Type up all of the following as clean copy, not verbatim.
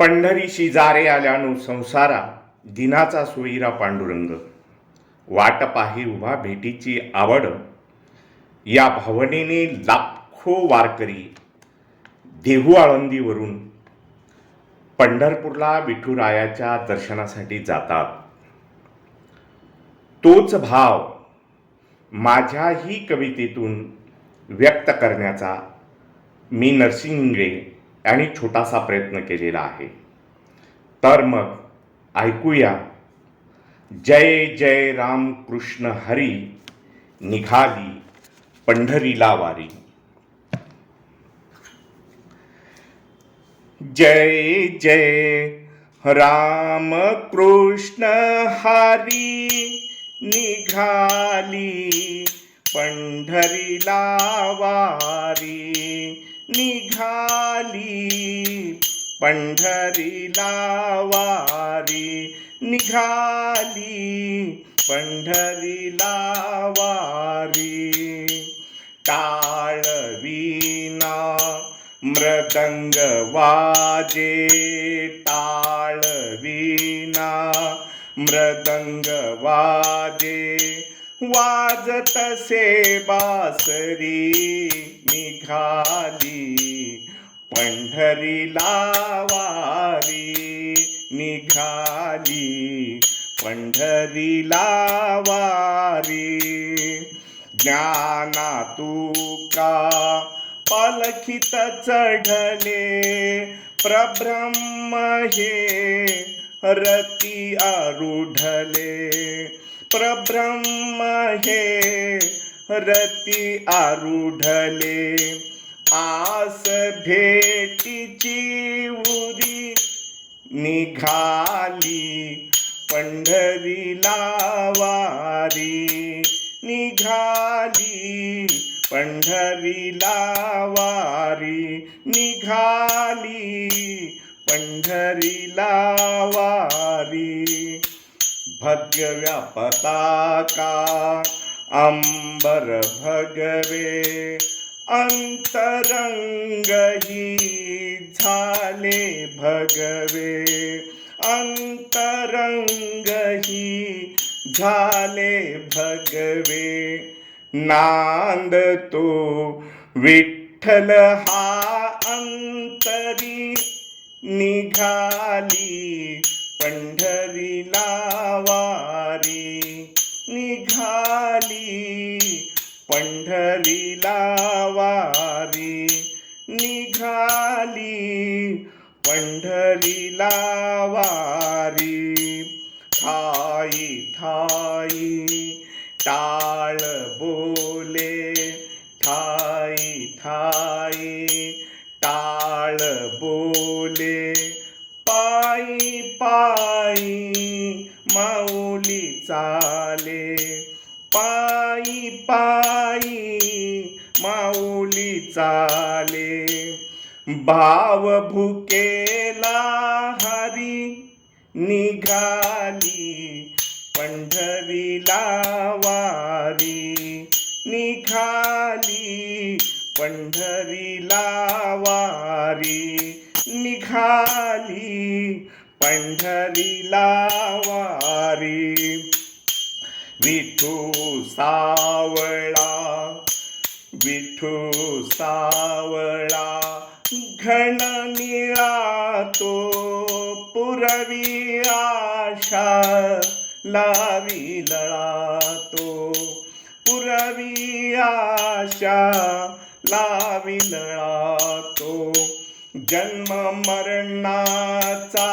पंढरीशी जारे आल्यानु संसारा, दिनाचा सोयीरा पांडुरंग. वाट पाही उभा भेटीची आवड, या भावनेने लाखो वारकरी देहू आळंदीवरून पंढरपूरला विठुरायाच्या दर्शनासाठी जातात. तोच भाव माझ्याही कवितेतून व्यक्त करण्याचा मी नरसिंह इंगळे यांनी छोटासा प्रयत्न केलेला आहे. तर मग ऐकूया. जय जय राम कृष्ण हरी, निघाली पंढरीला वारी. जय जय राम कृष्ण हरी, निघाली पंढरीला वारी. निघाली पंढरीला वारी. निघाली पंढरीला वारी. टाळवीना मृदंग वाजे, टाळवीना मृदंग वाजे. वाजतसे बासरी, निघाली पंढरीला वारी. निघाली पंढरीला वारी. ज्ञाना तुका पालखीत चढले, प्रब्रह्म हे रती आरूढले. प्रब्रह्म हे रती आरूढले. आस भेटीची उरी, निघाली पंढरीला वारी. निघाली पंढरीला वारी. निघाली पंढरीला वारी. भगव्या पताका अंबर भगवे, अंतरंग ही झाले भगवे. अंतरंग ही झाले भगवे. नांदतो विठ्ठल हा अंतरी, निघाली पंढरीला वारी. निघाली पंढरीला वारी. निघाली पंढरीला वारी. ठाई ठाई टाळ बोले, ठाई ठाई टाळ बोले. पायी पायी माऊली चाले, पायी पायी माऊली चाले. भाव भुकेला हरी, निघाली पंढरीला वारी. निघाली पंढरीला वारी. निघाली पंढरीला वारी. विठू सावळा, विठू सावळा घन निळा तो. पुरवी आशा लावी लळा तो. पुरवी आशा लावी लळा तो. जन्म मरणाचा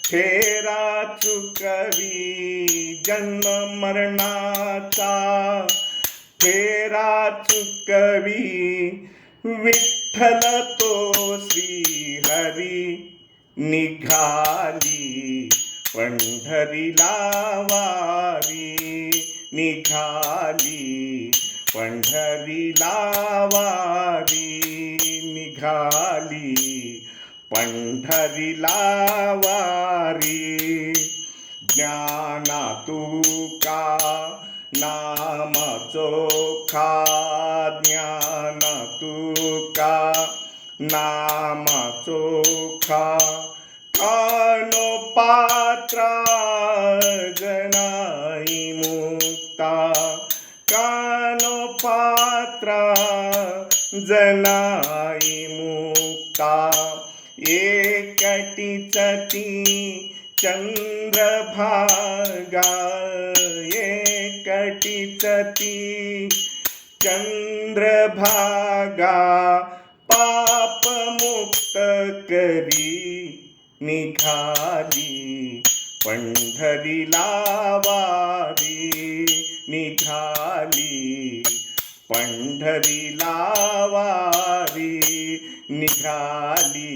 फेरा चुकवी, जन्म मरणाचा फेरा चुकवी. विठ्ठल तो श्री हरी, निघाली पंढरीला वारी. निघाली पंढरीला वारी. निघाली पंढरीला वारी. ज्ञाना तुका नाम चोखा, ज्ञाना तुका नाम चोखा. कानो पात्रा जनाई मुक्ता कानो पात्रा जनाई मुक्ता एकटीच ती चंद्रभागा एकटीच ती चंद्रभागा पापमुक्त करी निघाली पंढरीला वारी निघाली पंढरीला वारी निघाली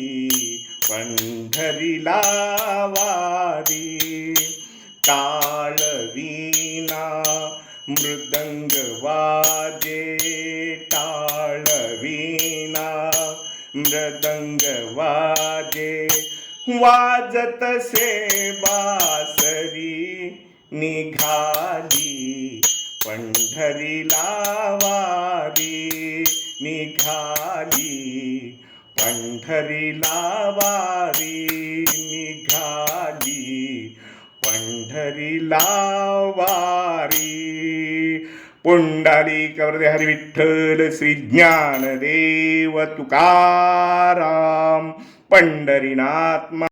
पंढरीला वारी टाळ वीणा मृदंग वाजे टाळ वीणा मृदंग वाजे वाजत से बासरी निघाली पंढरीला वारी निघाली पंढरीला वारी निघाली पंढरीला वारी पुंडलिक वरदे हरी विठ्ठल श्री ज्ञानदेव तुकाराम पंढरीनाथ